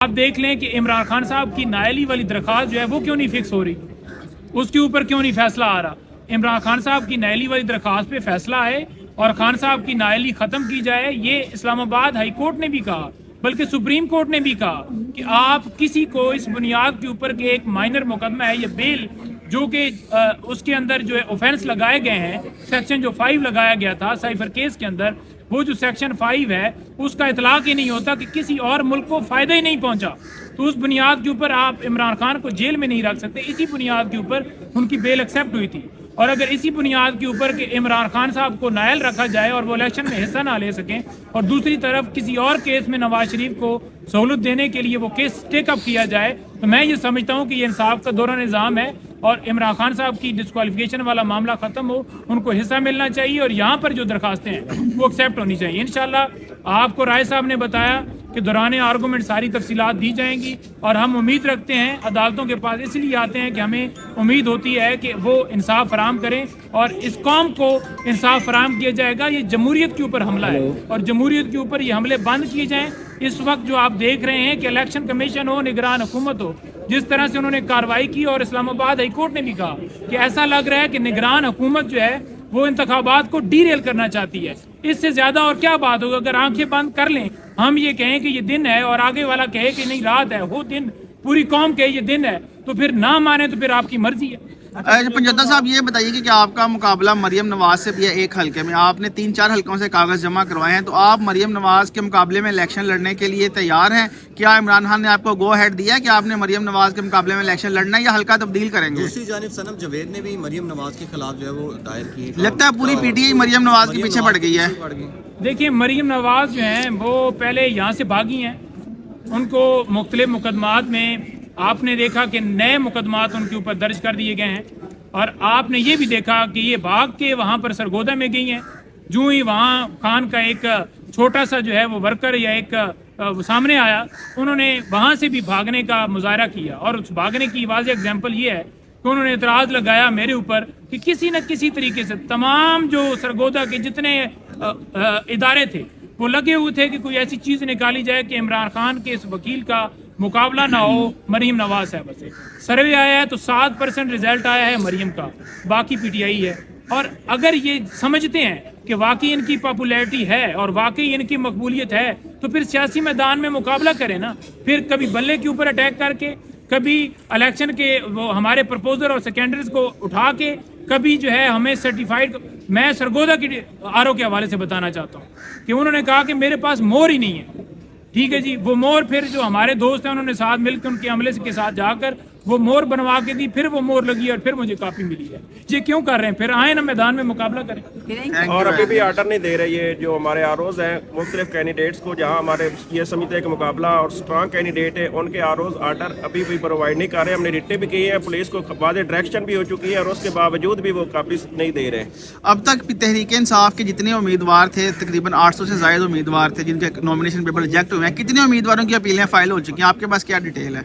آپ دیکھ لیں کہ عمران خان صاحب کی نائلی والی درخواست جو ہے وہ کیوں نہیں فکس ہو رہی، اس کے اوپر کیوں نہیں فیصلہ آ رہا۔ عمران خان صاحب کی نائلی والی درخواست پہ فیصلہ آئے اور خان صاحب کی نائلی ختم کی جائے، یہ اسلام آباد ہائی کورٹ نے بھی کہا، بلکہ سپریم کورٹ نے بھی کہا کہ آپ کسی کو اس بنیاد کے اوپر کہ ایک مائنر مقدمہ ہے، یہ بیل جو کہ اس کے اندر جو ہے اوفینس لگائے گئے ہیں، سیکشن جو 5 لگایا گیا تھا سائفر کیس کے اندر، وہ جو سیکشن 5 ہے اس کا اطلاق ہی نہیں ہوتا کہ کسی اور ملک کو فائدہ ہی نہیں پہنچا، تو اس بنیاد کے اوپر آپ عمران خان کو جیل میں نہیں رکھ سکتے۔ اسی بنیاد کے اوپر ان کی بیل ایکسیپٹ ہوئی تھی، اور اگر اسی بنیاد کے اوپر کہ عمران خان صاحب کو نائل رکھا جائے اور وہ الیکشن میں حصہ نہ لے سکیں، اور دوسری طرف کسی اور کیس میں نواز شریف کو سہولت دینے کے لیے وہ کیس ٹیک اپ کیا جائے، تو میں یہ سمجھتا ہوں کہ یہ انصاف کا دورہ نظام ہے، اور عمران خان صاحب کی ڈسکوالیفیکیشن والا معاملہ ختم ہو، ان کو حصہ ملنا چاہیے، اور یہاں پر جو درخواستیں ہیں وہ ایکسیپٹ ہونی چاہیے۔ انشاءاللہ آپ کو رائے صاحب نے بتایا کہ دوران آرگومنٹ ساری تفصیلات دی جائیں گی، اور ہم امید رکھتے ہیں عدالتوں کے پاس اس لیے آتے ہیں کہ ہمیں امید ہوتی ہے کہ وہ انصاف فراہم کریں، اور اس قوم کو انصاف فراہم کیا جائے گا۔ یہ جمہوریت کے اوپر حملہ ہے، اور جمہوریت کے اوپر یہ حملے بند کیے جائیں۔ اس وقت جو آپ دیکھ رہے ہیں کہ الیکشن کمیشن ہو، نگران حکومت ہو، جس طرح سے انہوں نے کارروائی کی، اور اسلام آباد ہائی کورٹ نے بھی کہا کہ ایسا لگ رہا ہے کہ نگران حکومت جو ہے وہ انتخابات کو ڈی ریل کرنا چاہتی ہے۔ اس سے زیادہ اور کیا بات ہوگا؟ اگر آنکھیں بند کر لیں، ہم یہ کہیں کہ یہ دن ہے اور آگے والا کہے کہ نہیں رات ہے، وہ دن پوری قوم کہے یہ دن ہے، تو پھر نہ مانے تو پھر آپ کی مرضی ہے۔ پنجوتا صاحب یہ بتائیے کہ آپ کا مقابلہ مریم نواز سے بھی ہے ایک حلقے میں، آپ نے 3-4 حلقوں سے کاغذ جمع کروائے ہیں، تو آپ مریم نواز کے مقابلے میں الیکشن لڑنے کے لیے تیار ہیں؟ کیا عمران خان نے آپ کو گو ہیڈ دیا ہے کہ آپ نے مریم نواز کے مقابلے میں الیکشن لڑنا ہے، یا حلقہ تبدیل کریں گے؟ دوسری جانب صنم جاوید نے بھی مریم نواز کے خلاف جو ہے وہ دائر کی، لگتا ہے پوری P T I Maryam Nawaz کے پیچھے پڑ گئی ہے۔ دیکھیں مریم نواز جو ہیں وہ پہلے یہاں سے بھاگی ہیں، ان کو مختلف مقدمات میں آپ نے دیکھا کہ نئے مقدمات ان کے اوپر درج کر دیے گئے ہیں، اور آپ نے یہ بھی دیکھا کہ یہ بھاگ کے وہاں پر سرگودا میں گئی ہیں۔ جو ہی وہاں خان کا ایک چھوٹا سا جو ہے وہ ورکر یا ایک سامنے آیا، انہوں نے وہاں سے بھی بھاگنے کا مظاہرہ کیا، اور اس بھاگنے کی واضح اگزامپل یہ ہے کہ انہوں نے اعتراض لگایا میرے اوپر کہ کسی نہ کسی طریقے سے تمام جو سرگودا کے جتنے ادارے تھے وہ لگے ہوئے تھے کہ کوئی ایسی چیز نکالی جائے کہ عمران خان کے اس وکیل کا مقابلہ نہ ہو مریم نواز صاحبہ سے۔ سروے آیا ہے تو 7% رزلٹ آیا ہے مریم کا، باقی پی ٹی آئی ہے۔ اور اگر یہ سمجھتے ہیں کہ واقعی ان کی پاپولیرٹی ہے اور واقعی ان کی مقبولیت ہے، تو پھر سیاسی میدان میں مقابلہ کریں نا، پھر کبھی بلے کے اوپر اٹیک کر کے، کبھی الیکشن کے وہ ہمارے پرپوزر اور سیکنڈریز کو اٹھا کے، کبھی جو ہے ہمیں سرٹیفائیڈ۔ میں سرگودا کی آر او کے حوالے سے بتانا چاہتا ہوں کہ انہوں نے کہا کہ میرے پاس مور ہی نہیں ہے، ٹھیک ہے جی، وہ مور پھر جو ہمارے دوست ہیں انہوں نے ساتھ مل کے ان کے عملے کے ساتھ جا کر وہ مور بنوا کے دی، پھر وہ مور لگی اور پھر مجھے کاپی ملی ہے۔ یہ کیوں کر رہے ہیں؟ پھر آئیں نا میدان میں مقابلہ کریں۔ اور ابھی بھی آرڈر نہیں دے رہے یہ جو ہمارے آروز ہیں مختلف کینڈیڈیٹس کو، جہاں ہمارے یہ سمجھتے ہیں کہ مقابلہ اور اسٹرانگ کینڈیڈیٹ ہے، ان کے آروز آرڈر ابھی بھی پرووائڈ نہیں کر رہے۔ ہم نے ریٹیں بھی کی ہیں، پولیس کو واضح ڈائریکشن بھی ہو چکی ہے، اور اس کے باوجود بھی وہ کاپیز نہیں دے رہے۔ اب تک تحریک انصاف کے جتنے امیدوار تھے، تقریباً 800 سے زائد امیدوار تھے جن کے نامینیشن پیپر ریجیکٹ ہوئے ہیں، کتنے امیدواروں کی اپیلیں فائل ہو چکی ہیں؟ آپ کے پاس کیا ڈیٹیل ہے؟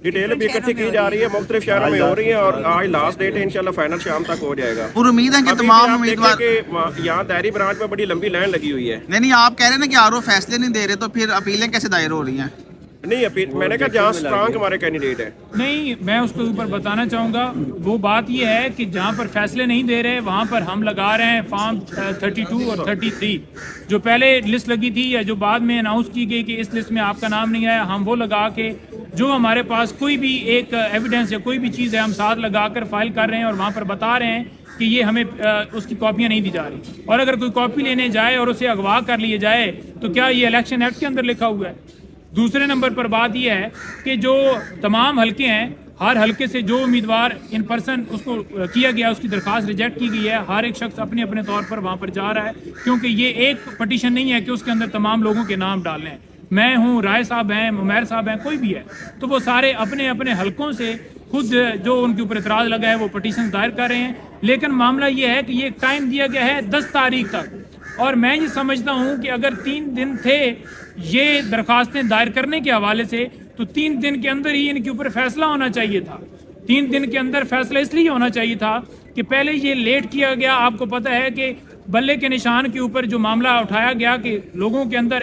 ڈیٹیل بھی اکٹھی کی جا رہی ہے، مختلف شہروں میں ہو رہی ہیں، اور آج لاسٹ ڈیٹ ہے، انشاءاللہ فائنل شام تک ہو جائے گا۔ اور امید ہے کہ ابھی تمام آپ دیکھیں امیدوار کہ یہاں دائری برانچ میں بڑی لمبی لائن لگی ہوئی ہے۔ نہیں آپ کہہ رہے ہیں نا کہ آر او فیصلے نہیں دے رہے، تو پھر اپیلیں کیسے دائر ہو رہی ہیں؟ نہیں اپیل میں نے کہا جہاں اسٹرانگ ہمارے کینڈیڈیٹ ہیں۔ نہیں، میں اس کے اوپر بتانا چاہوں گا، وہ بات یہ ہے کہ جہاں پر فیصلے نہیں دے رہے وہاں پر ہم لگا رہے ہیں فارم 32 اور 33، جو پہلے لسٹ لگی تھی یا جو بعد میں اناؤنس کی گئی کہ اس لسٹ میں آپ کا نام نہیں آیا، ہم وہ لگا کے جو ہمارے پاس کوئی بھی ایک ایویڈنس یا کوئی بھی چیز ہے ہم ساتھ لگا کر فائل کر رہے ہیں، اور وہاں پر بتا رہے ہیں کہ یہ ہمیں اس کی کاپیاں نہیں دی جا رہی، اور اگر کوئی کاپی لینے جائے اور اسے اغوا کر لیے جائے تو کیا یہ الیکشن ایکٹ کے اندر لکھا ہوا ہے؟ دوسرے نمبر پر بات یہ ہے کہ جو تمام حلقے ہیں، ہر حلقے سے جو امیدوار ان پرسن اس کو کیا گیا، اس کی درخواست ریجیکٹ کی گئی ہے، ہر ایک شخص اپنے اپنے طور پر وہاں پر جا رہا ہے، کیونکہ یہ ایک پٹیشن نہیں ہے کہ اس کے اندر تمام لوگوں کے نام ڈالنے ہیں۔ میں ہوں، رائے صاحب ہیں، عمیر صاحب ہیں، کوئی بھی ہے، تو وہ سارے اپنے اپنے حلقوں سے خود جو ان کے اوپر اعتراض لگا ہے وہ پٹیشن دائر کر رہے ہیں۔ لیکن معاملہ یہ ہے کہ یہ ایک ٹائم دیا گیا ہے 10 تاریخ تک، اور میں یہ سمجھتا ہوں کہ اگر 3 دن تھے یہ درخواستیں دائر کرنے کے حوالے سے، تو 3 دن کے اندر ہی ان کے اوپر فیصلہ ہونا چاہیے تھا۔ 3 دن کے اندر فیصلہ اس لیے ہونا چاہیے تھا کہ پہلے یہ لیٹ کیا گیا۔ آپ کو پتہ ہے کہ بلے کے نشان کے اوپر جو معاملہ اٹھایا گیا کہ لوگوں کے اندر